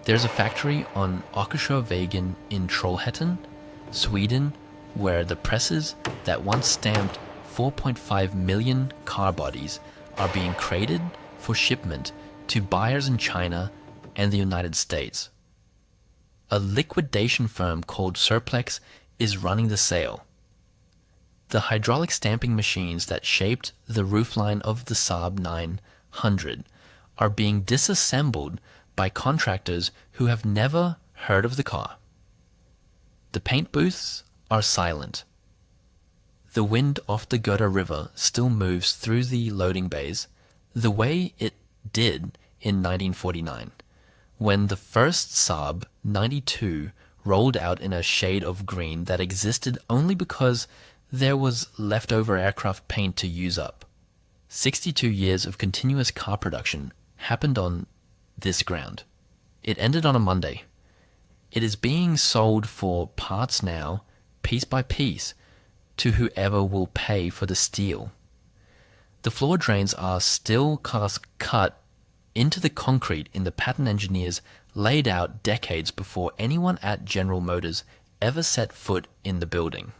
There's a factory on Åkersjövägen in Trollhättan, Sweden, where the presses that once stamped 4.5 million car bodies are being crated for shipment to buyers in China and the United States. A liquidation firm called Surplex is running the sale. The hydraulic stamping machines that shaped the roofline of the Saab 900 are being disassembled by contractors who have never heard of the car. The paint booths are silent. The wind off the Göta River still moves through the loading bays the way it did in 1949, when the first Saab 92 rolled out in a shade of green that existed only because there was leftover aircraft paint to use up. 62 years of continuous car production happened on this ground. It ended on a Monday. It is being sold for parts now, piece by piece, to whoever will pay for the steel. The floor drains are still cut into the concrete in the pattern engineers laid out decades before anyone at General Motors ever set foot in the building.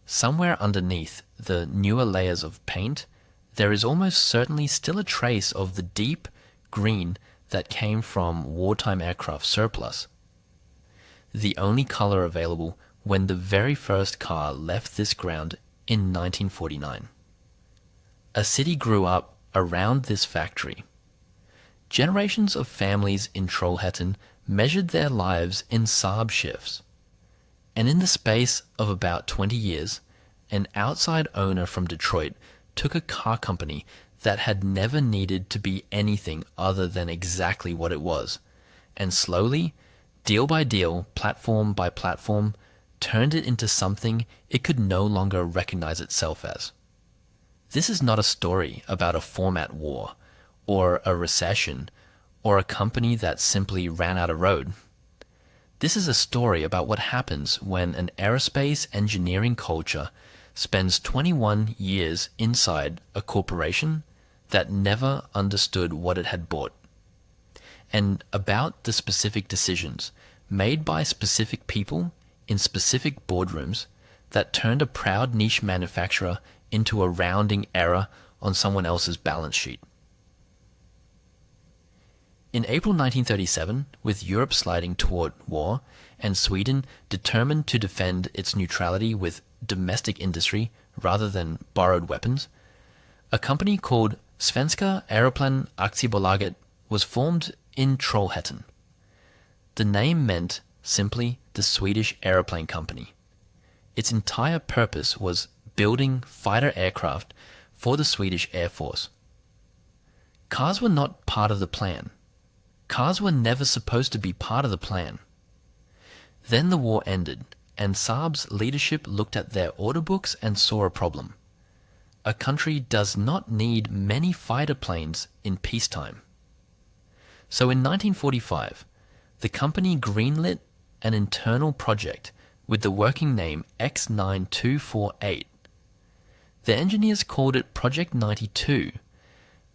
Somewhere underneath the newer layers of paint, there is almost certainly still a trace of the deep green that came from wartime aircraft surplus. The only color available when the very first car left this ground in 1949. A city grew up around this factory. Generations of families in Trollhättan measured their lives in Saab shifts. And in the space of about 20 years, an outside owner from Detroit took a car company that had never needed to be anything other than exactly what it was, and slowly, deal by deal, platform by platform, turned it into something it could no longer recognize itself as. This is not a story about a format war, or a recession, or a company that simply ran out of road. This is a story about what happens when an aerospace engineering culture spends 21 years inside a corporation that never understood what it had bought, and about the specific decisions made by specific people in specific boardrooms that turned a proud niche manufacturer into a rounding error on someone else's balance sheet. In April 1937, with Europe sliding toward war and Sweden determined to defend its neutrality with domestic industry rather than borrowed weapons, a company called Svenska Aeroplan Aktiebolaget was formed in Trollhättan. The name meant simply the Swedish Aeroplane Company. Its entire purpose was building fighter aircraft for the Swedish Air Force. Cars were not part of the plan. Cars were never supposed to be part of the plan. Then the war ended, and Saab's leadership looked at their order books and saw a problem. A country does not need many fighter planes in peacetime. So in 1945, the company greenlit an internal project with the working name X9248. The engineers called it Project 92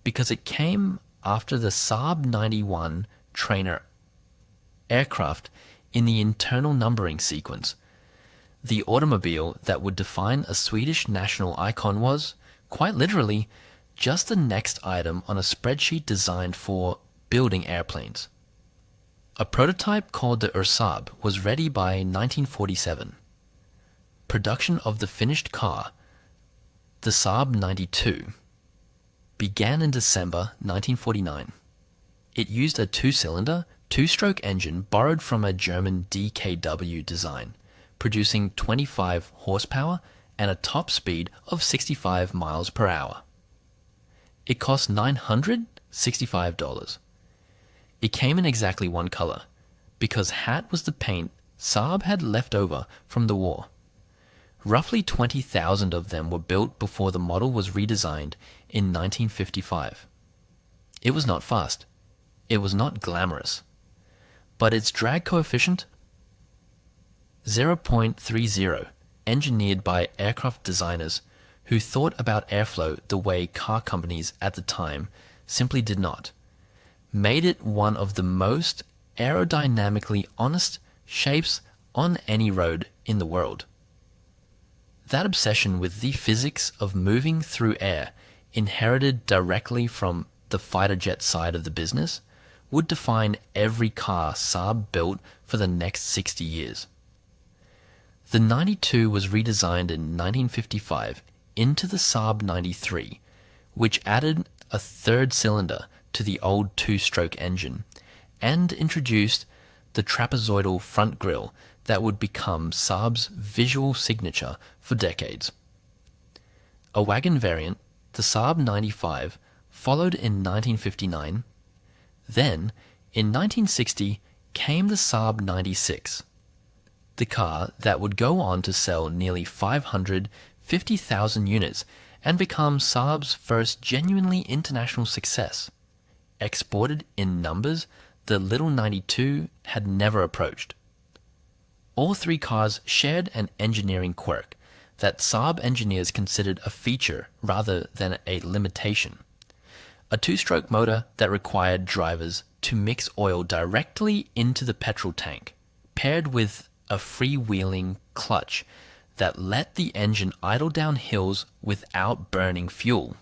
because it came after the Saab 91 trainer aircraft in the internal numbering sequence. The automobile that would define a Swedish national icon was, quite literally, just the next item on a spreadsheet designed for building airplanes. A prototype called the Saab was ready by 1947. Production of the finished car, the Saab 92, began in December 1949. It used a two-cylinder, two-stroke engine borrowed from a German DKW design, producing 25 horsepower and a top speed of 65 miles per hour. It cost $965. It came in exactly one color, because hat was the paint Saab had left over from the war. Roughly 20,000 of them were built before the model was redesigned in 1955. It was not fast. It was not glamorous. But its drag coefficient? 0.30, engineered by aircraft designers who thought about airflow the way car companies at the time simply did not, made it one of the most aerodynamically honest shapes on any road in the world. That obsession with the physics of moving through air, inherited directly from the fighter jet side of the business, would define every car Saab built for the next 60 years. The 92 was redesigned in 1955 into the Saab 93, which added a third cylinder to the old two-stroke engine and introduced the trapezoidal front grille that would become Saab's visual signature for decades. A wagon variant, the Saab 95, followed in 1959. Then, in 1960, came the Saab 96, the car that would go on to sell nearly 550,000 units and become Saab's first genuinely international success. Exported in numbers the little 92 had never approached. All three cars shared an engineering quirk that Saab engineers considered a feature rather than a limitation. A two-stroke motor that required drivers to mix oil directly into the petrol tank, paired with a freewheeling clutch that let the engine idle down hills without burning fuel.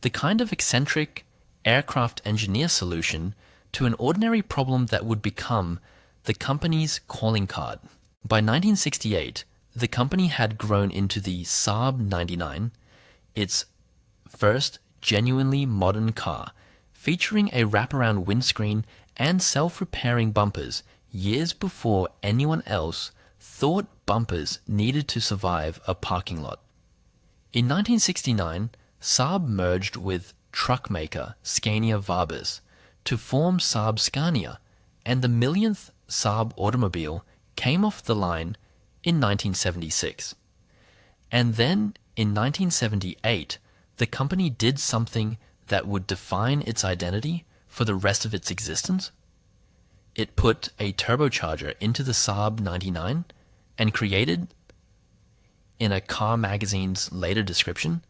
The kind of eccentric aircraft engineer solution to an ordinary problem that would become the company's calling card. By 1968, the company had grown into the Saab 99, its first genuinely modern car, featuring a wraparound windscreen and self-repairing bumpers years before anyone else thought bumpers needed to survive a parking lot. In 1969, Saab merged with truck maker Scania-Vabis to form Saab Scania, and the millionth Saab automobile came off the line in 1976. And then, in 1978, the company did something that would define its identity for the rest of its existence. It put a turbocharger into the Saab 99 and created, in a car magazine's later description,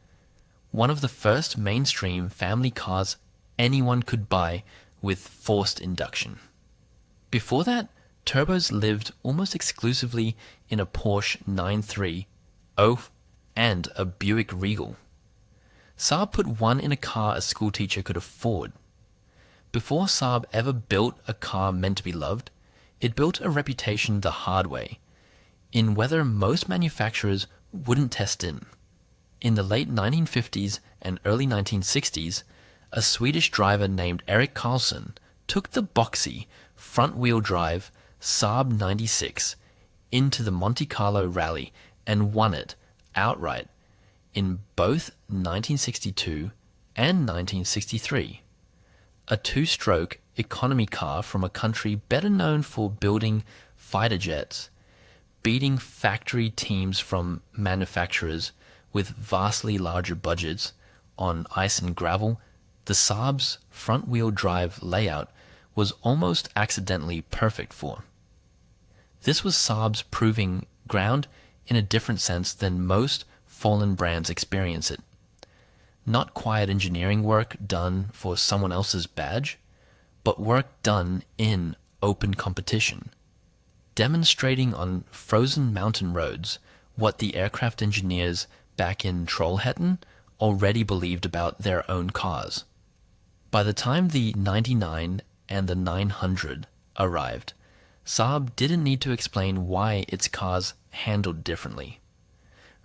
one of the first mainstream family cars anyone could buy with forced induction. Before that, turbos lived almost exclusively in a Porsche 993, and a Buick Regal. Saab put one in a car a schoolteacher could afford. Before Saab ever built a car meant to be loved, it built a reputation the hard way, in weather most manufacturers wouldn't test in. In the late 1950s and early 1960s, a Swedish driver named Erik Karlsson took the boxy, front-wheel drive Saab 96 into the Monte Carlo Rally and won it outright in both 1962 and 1963. A two-stroke economy car from a country better known for building fighter jets, beating factory teams from manufacturers with vastly larger budgets on ice and gravel, the Saab's front-wheel drive layout was almost accidentally perfect for. This was Saab's proving ground in a different sense than most fallen brands experience it. Not quiet engineering work done for someone else's badge, but work done in open competition, demonstrating on frozen mountain roads what the aircraft engineers back in Trollhättan already believed about their own cars. By the time the 99 and the 900 arrived, Saab didn't need to explain why its cars handled differently.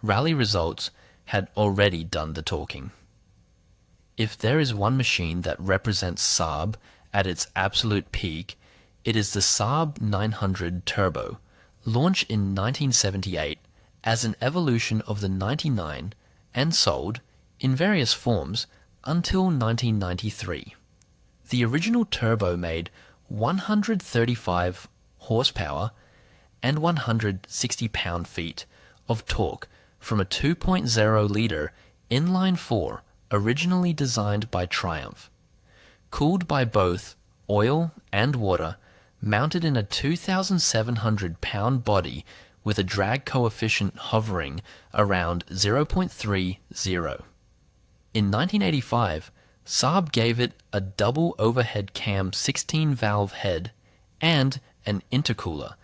Rally results had already done the talking. If there is one machine that represents Saab at its absolute peak, it is the Saab 900 Turbo, launched in 1978 as an evolution of the 99 and sold, in various forms, until 1993. The original Turbo made 135 horsepower and 160 pound-feet of torque from a 2.0-liter inline-4 originally designed by Triumph. Cooled by both oil and water, mounted in a 2,700-pound body with a drag coefficient hovering around 0.30. In 1985, Saab gave it a double overhead cam 16-valve head and an intercooler,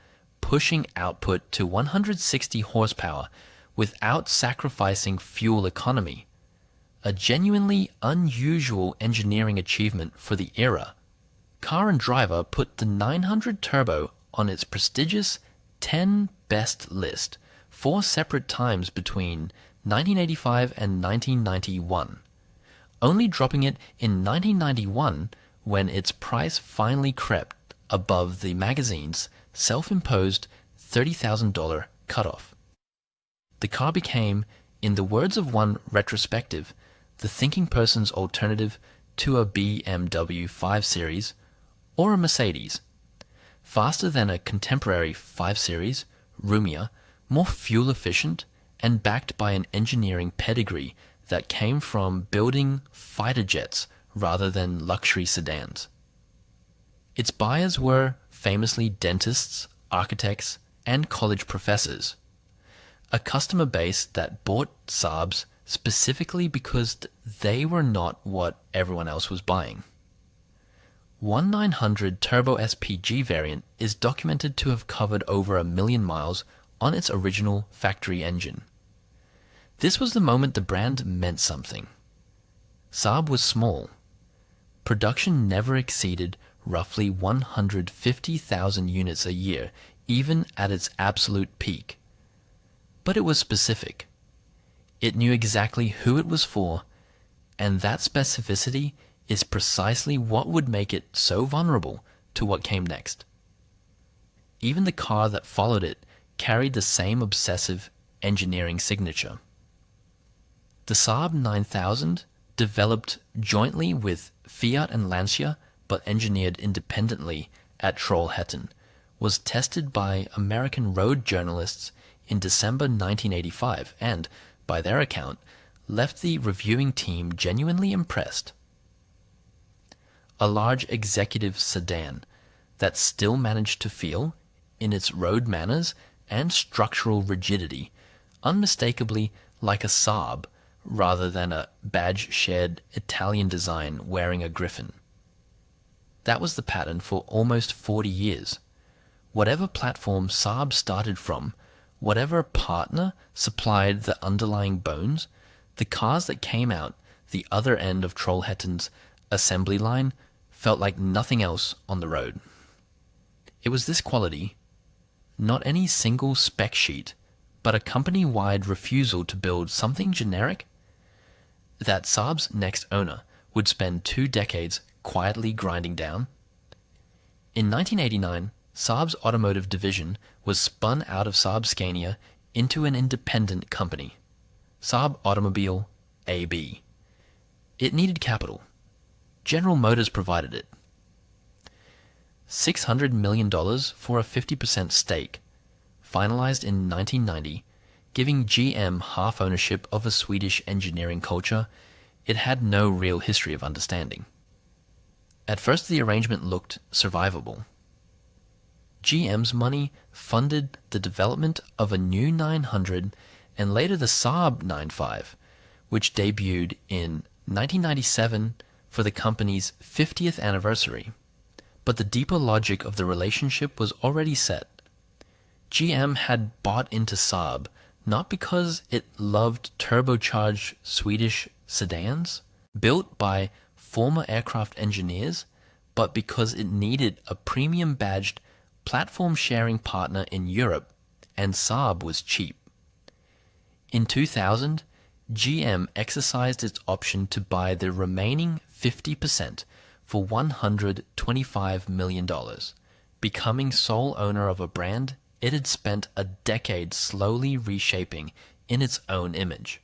pushing output to 160 horsepower without sacrificing fuel economy. A genuinely unusual engineering achievement for the era. Car and Driver put the 900 Turbo on its prestigious 10 best list 4 separate times between 1985 and 1991, only dropping it in 1991 when its price finally crept above the magazine's self-imposed $30,000 cutoff. The car became, in the words of one retrospective, the thinking person's alternative to a BMW 5 Series or a Mercedes. Faster than a contemporary 5 Series, roomier, more fuel efficient, and backed by an engineering pedigree that came from building fighter jets rather than luxury sedans. Its buyers were famously dentists, architects, and college professors, a customer base that bought Saabs specifically because they were not what everyone else was buying. 900 Turbo SPG variant is documented to have covered over 1 million miles on its original factory engine. This was the moment the brand meant something. Saab was small. Production never exceeded roughly 150,000 units a year, even at its absolute peak. But it was specific. It knew exactly who it was for, and that specificity is precisely what would make it so vulnerable to what came next. Even the car that followed it carried the same obsessive engineering signature. The Saab 9000, developed jointly with Fiat and Lancia but engineered independently at Trollhättan, was tested by American road journalists in December 1985 and, by their account, left the reviewing team genuinely impressed. A large executive sedan that still managed to feel, in its road manners and structural rigidity, unmistakably like a Saab rather than a badge-shared Italian design wearing a griffin. That was the pattern for almost 40 years. Whatever platform Saab started from, whatever partner supplied the underlying bones, the cars that came out the other end of Trollhättan's assembly line felt like nothing else on the road. It was this quality, not any single spec sheet, but a company-wide refusal to build something generic, that Saab's next owner would spend 2 decades quietly grinding down. In 1989, Saab's automotive division was spun out of Saab Scania into an independent company, Saab Automobile AB. It needed capital. General Motors provided it. $600 million for a 50% stake, finalized in 1990, giving GM half ownership of a Swedish engineering culture it had no real history of understanding. At first the arrangement looked survivable. GM's money funded the development of a new 900 and later the Saab 95, which debuted in 1997 for the company's 50th anniversary. But the deeper logic of the relationship was already set. GM had bought into Saab not because it loved turbocharged Swedish sedans built by former aircraft engineers, but because it needed a premium badged platform sharing partner in Europe, and Saab was cheap. In 2000, GM exercised its option to buy the remaining 50% for $125 million, becoming sole owner of a brand it had spent a decade slowly reshaping in its own image.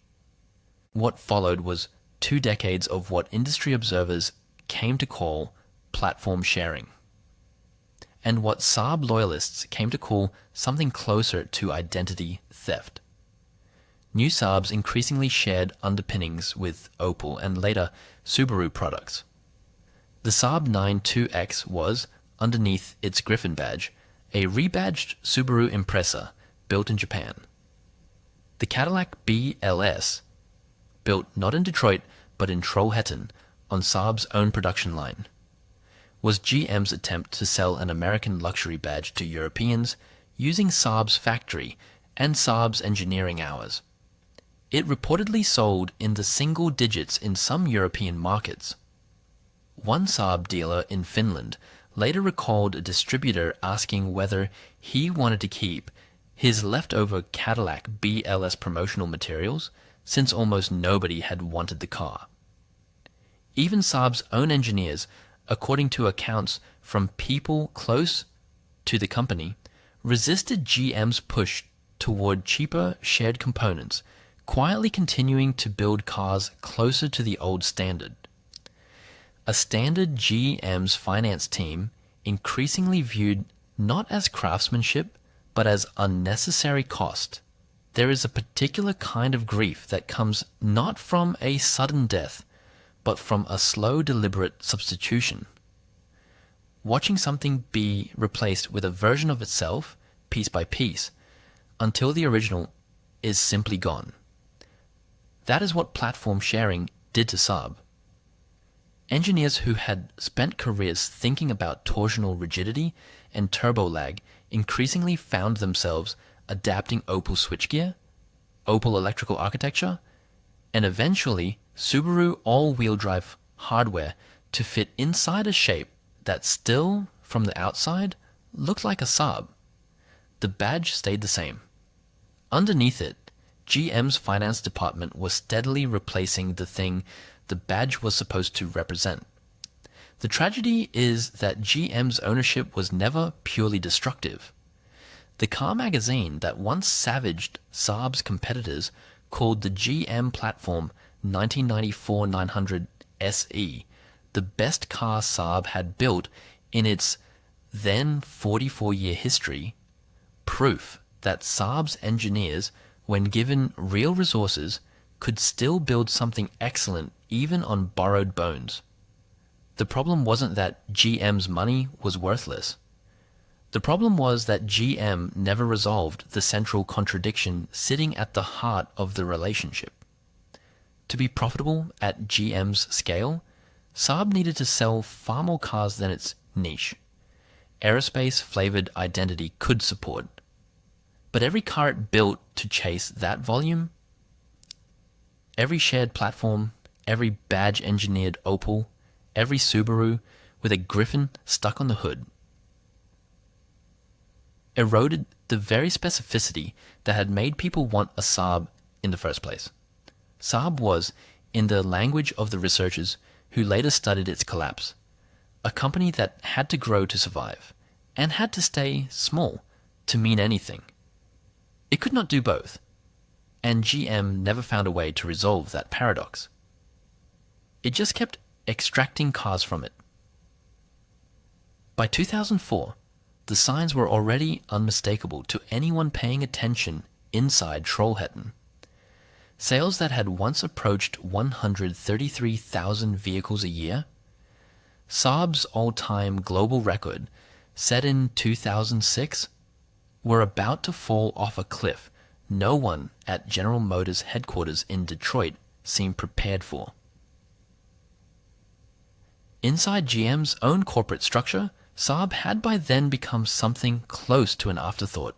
What followed was 2 decades of what industry observers came to call platform sharing, and what Saab loyalists came to call something closer to identity theft. New Saabs increasingly shared underpinnings with Opel and later Subaru products. The Saab 92X was, underneath its Griffin badge, a rebadged Subaru Impreza built in Japan. The Cadillac BLS, built not in Detroit but in Trollhättan on Saab's own production line, was GM's attempt to sell an American luxury badge to Europeans using Saab's factory and Saab's engineering hours. It reportedly sold in the single digits in some European markets. One Saab dealer in Finland later recalled a distributor asking whether he wanted to keep his leftover Cadillac BLS promotional materials, since almost nobody had wanted the car. Even Saab's own engineers, according to accounts from people close to the company, resisted GM's push toward cheaper shared components, quietly continuing to build cars closer to the old standard. A standard GM's finance team increasingly viewed not as craftsmanship, but as unnecessary cost. There is a particular kind of grief that comes not from a sudden death, but from a slow, deliberate substitution. Watching something be replaced with a version of itself, piece by piece, until the original is simply gone. That is what platform sharing did to Saab. Engineers who had spent careers thinking about torsional rigidity and turbo lag increasingly found themselves adapting Opel switchgear, Opel electrical architecture, and eventually Subaru all-wheel drive hardware to fit inside a shape that still, from the outside, looked like a Saab. The badge stayed the same. Underneath it, GM's finance department was steadily replacing the thing the badge was supposed to represent. The tragedy is that GM's ownership was never purely destructive. The car magazine that once savaged Saab's competitors called the GM platform 1994 900 SE the best car Saab had built in its then 44-year history, proof that Saab's engineers, when given real resources, could still build something excellent even on borrowed bones. The problem wasn't that GM's money was worthless. The problem was that GM never resolved the central contradiction sitting at the heart of the relationship. To be profitable at GM's scale, Saab needed to sell far more cars than its niche, aerospace-flavored identity could support. But every car it built to chase that volume, every shared platform, every badge-engineered Opel, every Subaru with a Griffin stuck on the hood, eroded the very specificity that had made people want a Saab in the first place. Saab was, in the language of the researchers who later studied its collapse, a company that had to grow to survive, and had to stay small to mean anything. It could not do both, and GM never found a way to resolve that paradox. It just kept extracting cars from it. By 2004, the signs were already unmistakable to anyone paying attention inside Trollhättan. Sales that had once approached 133,000 vehicles a year, Saab's all-time global record, set in 2006, were about to fall off a cliff no one at General Motors headquarters in Detroit seemed prepared for. Inside GM's own corporate structure, Saab had by then become something close to an afterthought.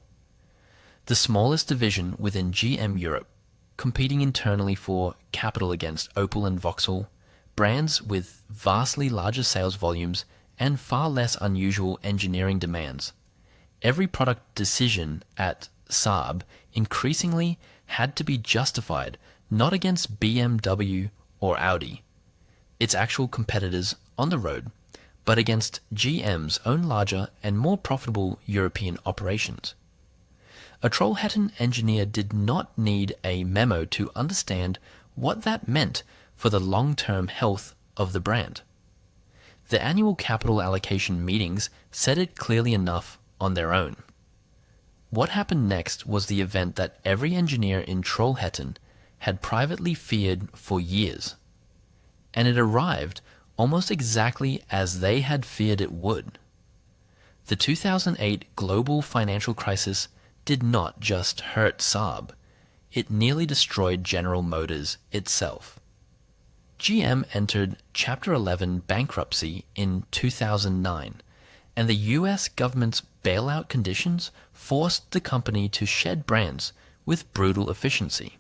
The smallest division within GM Europe, competing internally for capital against Opel and Vauxhall, brands with vastly larger sales volumes and far less unusual engineering demands. Every product decision at Saab increasingly had to be justified not against BMW or Audi, its actual competitors on the road, but against GM's own larger and more profitable European operations. A Trollhättan engineer did not need a memo to understand what that meant for the long-term health of the brand. The annual capital allocation meetings said it clearly enough on their own. What happened next was the event that every engineer in Trollhättan had privately feared for years, and it arrived almost exactly as they had feared it would. The 2008 global financial crisis did not just hurt Saab, it nearly destroyed General Motors itself. GM entered Chapter 11 bankruptcy in 2009, and the US government's bailout conditions forced the company to shed brands with brutal efficiency.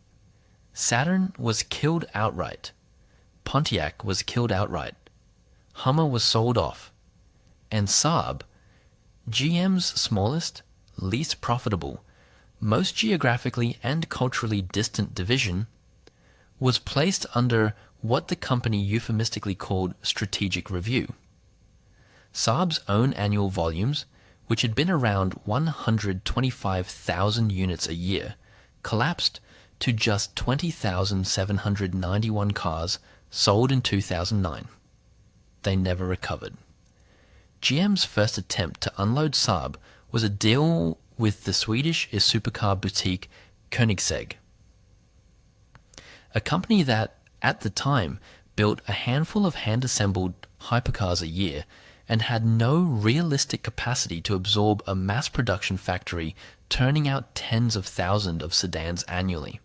Saturn was killed outright. Pontiac was killed outright. Hummer was sold off. And Saab, GM's smallest, least profitable, most geographically and culturally distant division, was placed under what the company euphemistically called strategic review. Saab's own annual volumes, which had been around 125,000 units a year, collapsed to just 20,791 cars sold in 2009. They never recovered. GM's first attempt to unload Saab was a deal with the Swedish supercar boutique Koenigsegg, a company that, at the time, built a handful of hand-assembled hypercars a year and had no realistic capacity to absorb a mass production factory turning out tens of thousands of sedans annually.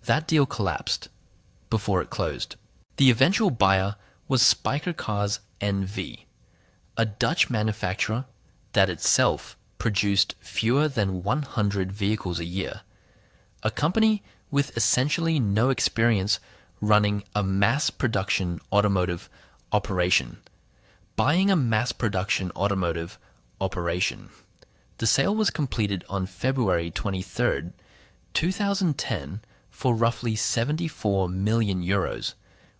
That deal collapsed before it closed. The eventual buyer was Spyker Cars NV, a Dutch manufacturer that itself produced fewer than 100 vehicles a year, a company with essentially no experience running a mass production automotive operation. Buying a mass production automotive operation. The sale was completed on February 23, 2010 for roughly 74 million euros,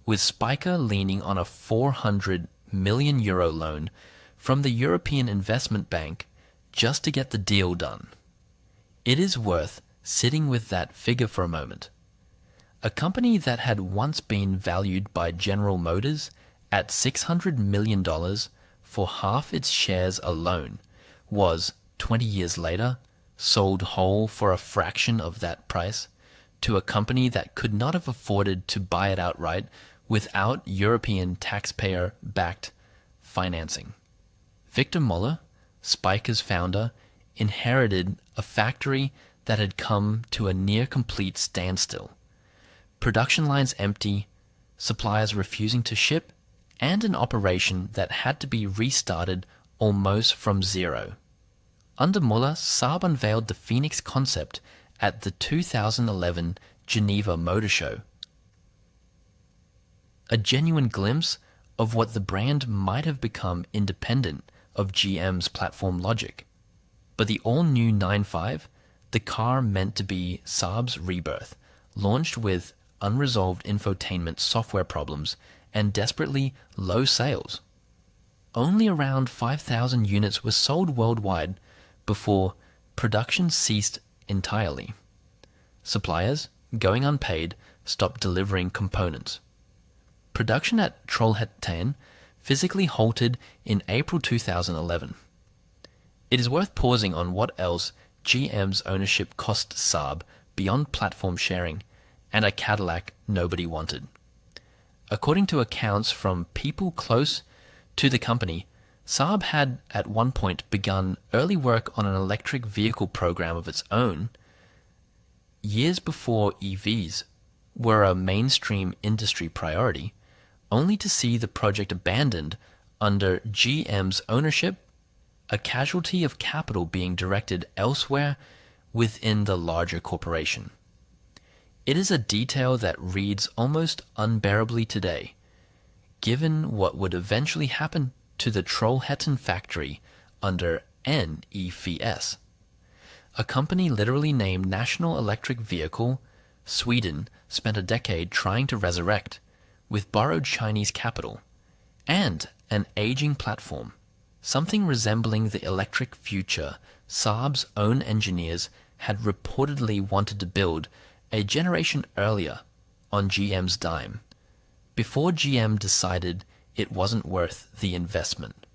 with Spyker leaning on a 400 million euro loan from the European Investment Bank just to get the deal done. It is worth sitting with that figure for a moment. A company that had once been valued by General Motors at $600 million for half its shares alone was, 20 years later, sold whole for a fraction of that price to a company that could not have afforded to buy it outright without European taxpayer-backed financing. Victor Muller, Spyker's founder, inherited a factory that had come to a near-complete standstill. Production lines empty, suppliers refusing to ship, and an operation that had to be restarted almost from zero. Under Muller, Saab unveiled the Phoenix concept at the 2011 Geneva Motor Show. A genuine glimpse of what the brand might have become independent of GM's platform logic. But the all-new 9.5, the car meant to be Saab's rebirth, launched with unresolved infotainment software problems and desperately low sales. Only around 5,000 units were sold worldwide before production ceased entirely. Suppliers, going unpaid, stopped delivering components. Production at Trollhättan physically halted in April 2011. It is worth pausing on what else GM's ownership cost Saab beyond platform sharing and a Cadillac nobody wanted. According to accounts from people close to the company, Saab had at one point begun early work on an electric vehicle program of its own, years before EVs were a mainstream industry priority, only to see the project abandoned under GM's ownership, a casualty of capital being directed elsewhere within the larger corporation. It is a detail that reads almost unbearably today, given what would eventually happen to the Trollhättan factory under NEFS, a company literally named National Electric Vehicle. Sweden spent a decade trying to resurrect, with borrowed Chinese capital, and an aging platform, something resembling the electric future Saab's own engineers had reportedly wanted to build a generation earlier on GM's dime, before GM decided it wasn't worth the investment.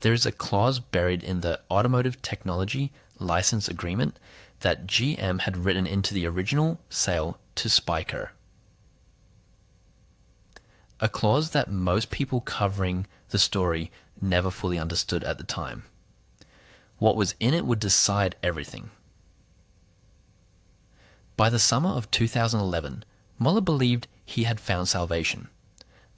There is a clause buried in the Automotive Technology License Agreement that GM had written into the original sale to Spyker. A clause that most people covering the story never fully understood at the time. What was in it would decide everything. By the summer of 2011, Muller believed he had found salvation.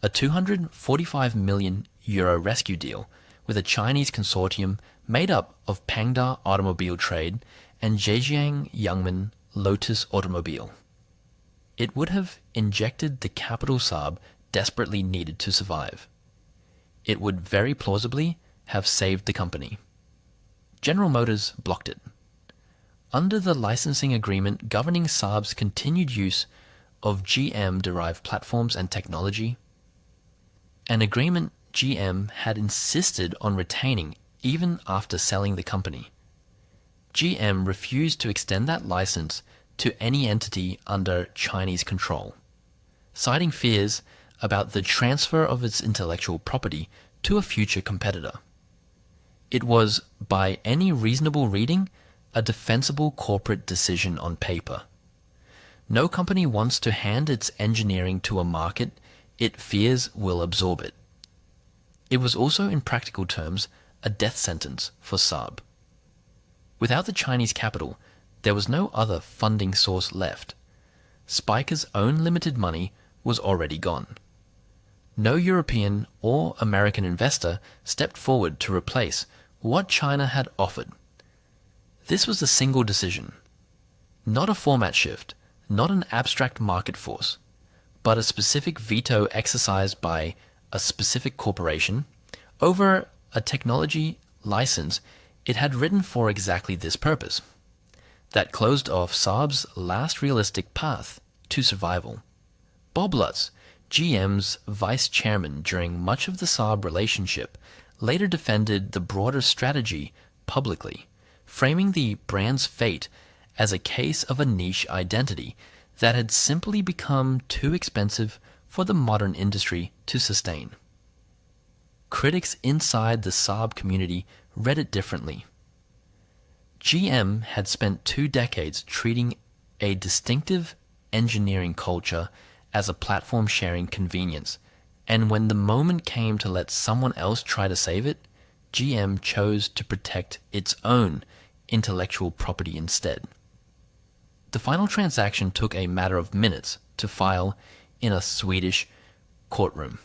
A €245 million rescue deal with a Chinese consortium made up of Pangda Automobile Trade and Zhejiang Yangmin Lotus Automobile. It would have injected the capital Saab desperately needed to survive. It would very plausibly have saved the company. General Motors blocked it. Under the licensing agreement governing Saab's continued use of GM-derived platforms and technology, an agreement GM had insisted on retaining even after selling the company. GM refused to extend that license to any entity under Chinese control, citing fears about the transfer of its intellectual property to a future competitor. It was, by any reasonable reading, a defensible corporate decision on paper. No company wants to hand its engineering to a market it fears will absorb it. It was also, in practical terms, a death sentence for Saab. Without the Chinese capital, there was no other funding source left. Speicher's own limited money was already gone. No European or American investor stepped forward to replace what China had offered. This was a single decision, not a format shift, not an abstract market force, but a specific veto exercised by a specific corporation over a technology license it had written for exactly this purpose, that closed off Saab's last realistic path to survival. Bob Lutz, GM's vice chairman during much of the Saab relationship, later defended the broader strategy publicly, framing the brand's fate as a case of a niche identity that had simply become too expensive for the modern industry to sustain. Critics inside the Saab community read it differently. GM had spent 2 decades treating a distinctive engineering culture as a platform-sharing convenience, and when the moment came to let someone else try to save it, GM chose to protect its own intellectual property instead. The final transaction took a matter of minutes to file in a Swedish courtroom.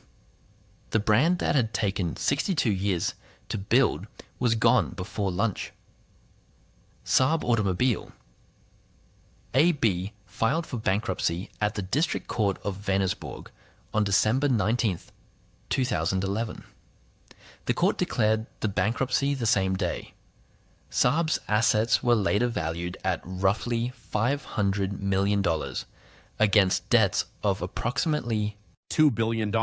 The brand that had taken 62 years to build was gone before lunch. Saab Automobile AB filed for bankruptcy at the District Court of Vänersborg on December 19, 2011. The court declared the bankruptcy the same day. Saab's assets were later valued at roughly $500 million against debts of approximately $2 billion,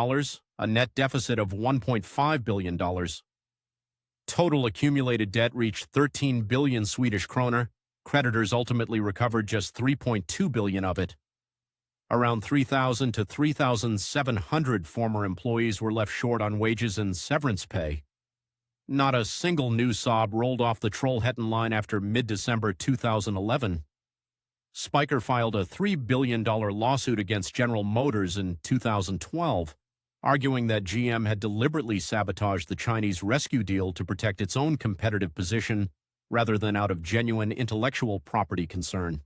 a net deficit of $1.5 billion. Total accumulated debt reached 13 billion Swedish kroner. Creditors ultimately recovered just 3.2 billion of it. Around 3,000 to 3,700 former employees were left short on wages and severance pay. Not a single new Saab rolled off the Trollhättan line after mid-December 2011. Speicher filed a $3 billion lawsuit against General Motors in 2012, arguing that GM had deliberately sabotaged the Chinese rescue deal to protect its own competitive position rather than out of genuine intellectual property concern.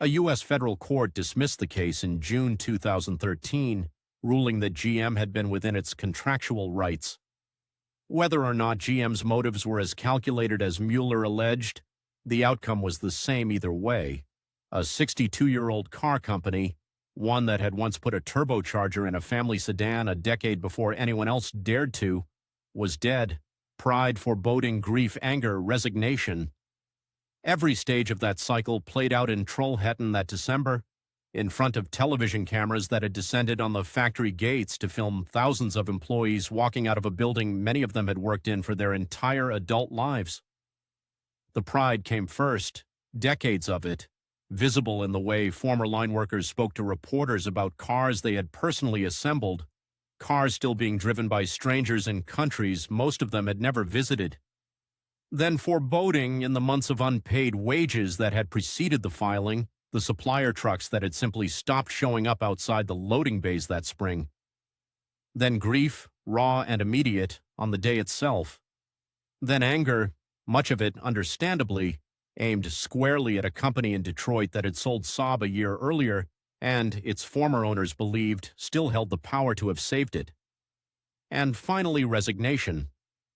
A U.S. federal court dismissed the case in June 2013, ruling that GM had been within its contractual rights. Whether or not GM's motives were as calculated as Mueller alleged, the outcome was the same either way. A 62-year-old car company, one that had once put a turbocharger in a family sedan a decade before anyone else dared to, was dead. Pride, foreboding, grief, anger, resignation. Every stage of that cycle played out in Trollhättan that December, in front of television cameras that had descended on the factory gates to film thousands of employees walking out of a building many of them had worked in for their entire adult lives. The pride came first, decades of it, visible in the way former line workers spoke to reporters about cars they had personally assembled, cars still being driven by strangers in countries most of them had never visited. Then foreboding in the months of unpaid wages that had preceded the filing, the supplier trucks that had simply stopped showing up outside the loading bays that spring. Then grief, raw and immediate, on the day itself. Then anger, much of it, understandably, aimed squarely at a company in Detroit that had sold Saab a year earlier and its former owners believed still held the power to have saved it. And finally, resignation,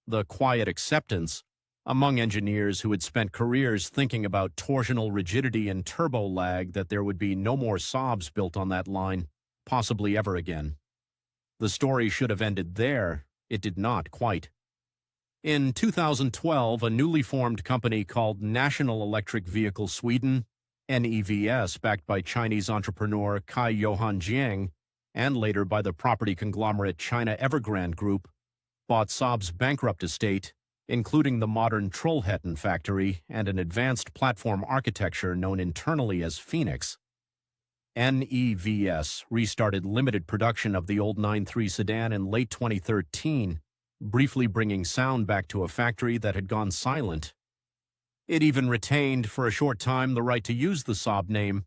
the quiet acceptance among engineers who had spent careers thinking about torsional rigidity and turbo lag that there would be no more Saabs built on that line, possibly ever again. The story should have ended there. It did not quite. In 2012, a newly formed company called National Electric Vehicle Sweden, NEVS, backed by Chinese entrepreneur Kai-Johan Jiang, and later by the property conglomerate China Evergrande Group, bought Saab's bankrupt estate, including the modern Trollhättan factory and an advanced platform architecture known internally as Phoenix. NEVS restarted limited production of the old 9.3 sedan in late 2013, briefly bringing sound back to a factory that had gone silent. It even retained, for a short time, the right to use the Saab name.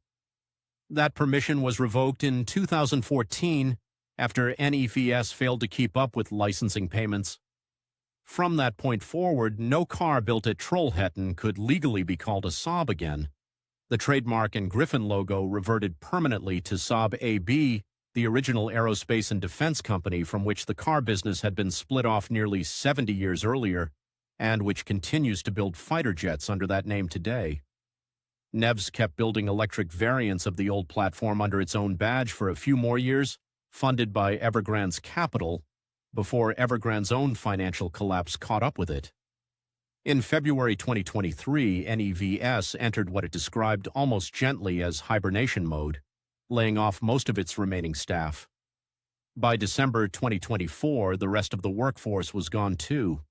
That permission was revoked in 2014 after NEVS failed to keep up with licensing payments. From that point forward, no car built at Trollhättan could legally be called a Saab again. The trademark and Griffin logo reverted permanently to Saab AB, the original aerospace and defense company from which the car business had been split off nearly 70 years earlier, and which continues to build fighter jets under that name today. NEVS kept building electric variants of the old platform under its own badge for a few more years, funded by Evergrande's capital, before Evergrande's own financial collapse caught up with it. In February 2023, NEVS entered what it described almost gently as hibernation mode, laying off most of its remaining staff. By December 2024, the rest of the workforce was gone too.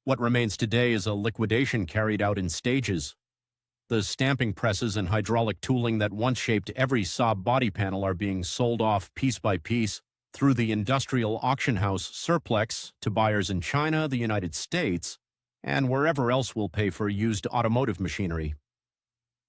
What remains today is a liquidation carried out in stages. The stamping presses and hydraulic tooling that once shaped every Saab body panel are being sold off piece by piece through the industrial auction house Surplex to buyers in China, the United States, and wherever else will pay for used automotive machinery.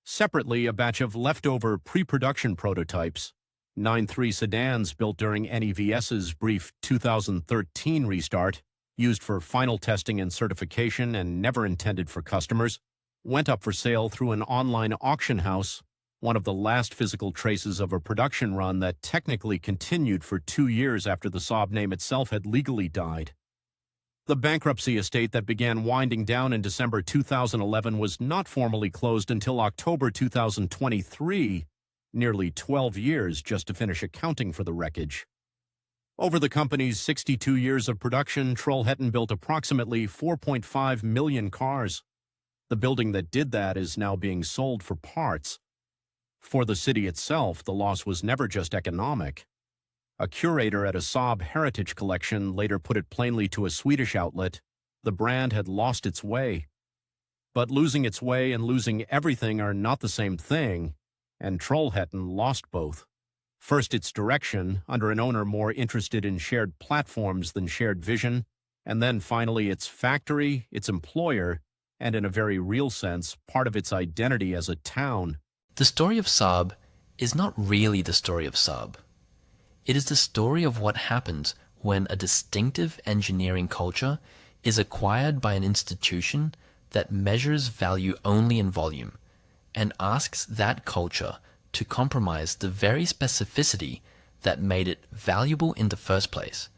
Separately, a batch of leftover pre-production prototypes, 9.3 sedans built during NEVS's brief 2013 restart, used for final testing and certification and never intended for customers, went up for sale through an online auction house, one of the last physical traces of a production run that technically continued for 2 years after the Saab name itself had legally died. The bankruptcy estate that began winding down in December 2011 was not formally closed until October 2023, nearly 12 years just to finish accounting for the wreckage. Over the company's 62 years of production, Trollhättan built approximately 4.5 million cars. The building that did that is now being sold for parts. For the city itself, the loss was never just economic. A curator at a Saab heritage collection later put it plainly to a Swedish outlet, the brand had lost its way. But losing its way and losing everything are not the same thing, and Trollhättan lost both. First its direction, under an owner more interested in shared platforms than shared vision, and then finally its factory, its employer, and in a very real sense, part of its identity as a town. The story of Saab is not really the story of Saab. It is the story of what happens when a distinctive engineering culture is acquired by an institution that measures value only in volume and asks that culture to compromise the very specificity that made it valuable in the first place,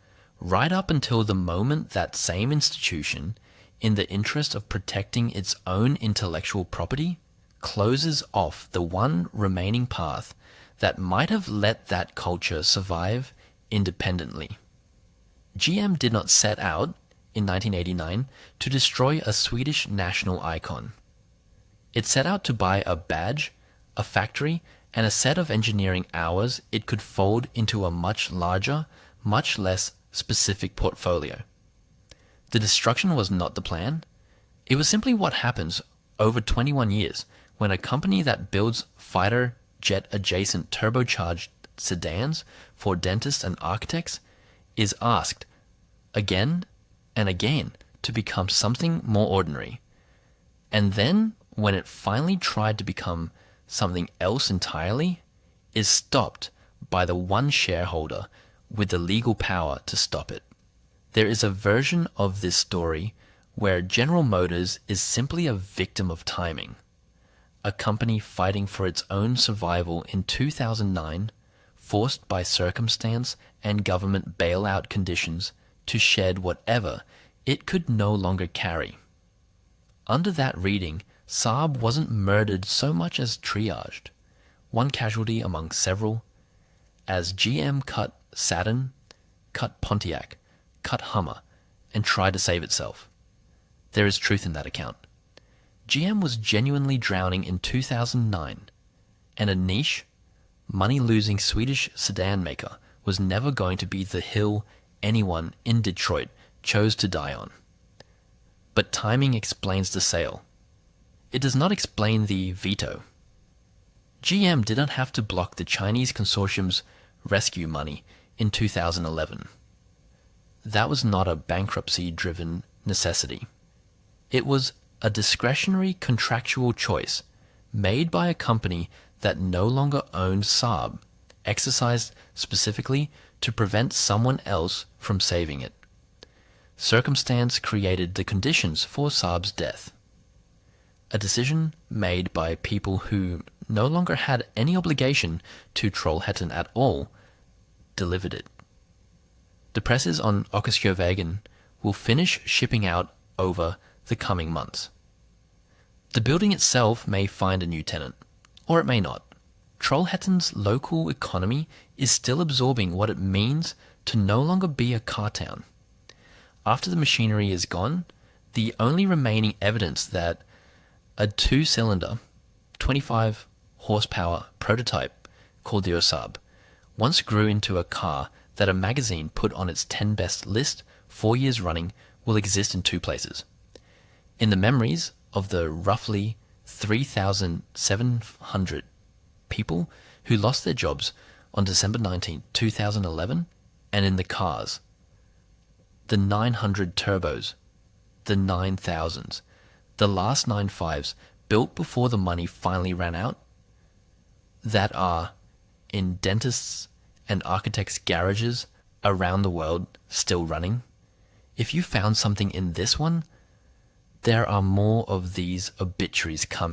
right up until the moment that same institution, in the interest of protecting its own intellectual property, closes off the one remaining path that might have let that culture survive independently. GM did not set out, in 1989, to destroy a Swedish national icon. It set out to buy a badge, a factory, and a set of engineering hours it could fold into a much larger, much less specific portfolio. The destruction was not the plan. It was simply what happens over 21 years when a company that builds fighter jet adjacent turbocharged sedans for dentists and architects is asked again and again to become something more ordinary. And then, when it finally tried to become something else entirely, is stopped by the one shareholder with the legal power to stop it. There is a version of this story where General Motors is simply a victim of timing. a company fighting for its own survival in 2009, forced by circumstance and government bailout conditions to shed whatever it could no longer carry. Under that reading, Saab wasn't murdered so much as triaged, one casualty among several, as GM cut Saturn, cut Pontiac, cut Hummer, and tried to save itself. There is truth in that account. GM was genuinely drowning in 2009, and a niche, money-losing Swedish sedan maker was never going to be the hill anyone in Detroit chose to die on. But timing explains the sale. It does not explain the veto. GM didn't have to block the Chinese consortium's rescue money in 2011. That was not a bankruptcy-driven necessity. It was a discretionary contractual choice made by a company that no longer owned Saab, exercised specifically to prevent someone else from saving it. Circumstance created the conditions for Saab's death. A decision made by people who no longer had any obligation to Trollhättan at all delivered it. The presses on Åkersjövägen will finish shipping out over the coming months. The building itself may find a new tenant, or it may not. Trollhättan's local economy is still absorbing what it means to no longer be a car town. After the machinery is gone, the only remaining evidence that a two-cylinder, 25 horsepower prototype called the Saab once grew into a car that a magazine put on its 10 best list 4 years running will exist in two places. In the memories of the roughly 3,700 people who lost their jobs on December 19, 2011, and in the cars, the 900 turbos, the 9,000s, the last 9.5s built before the money finally ran out, that are in dentists' and architects' garages around the world still running. If you found something in this one, there are more of these obituaries coming.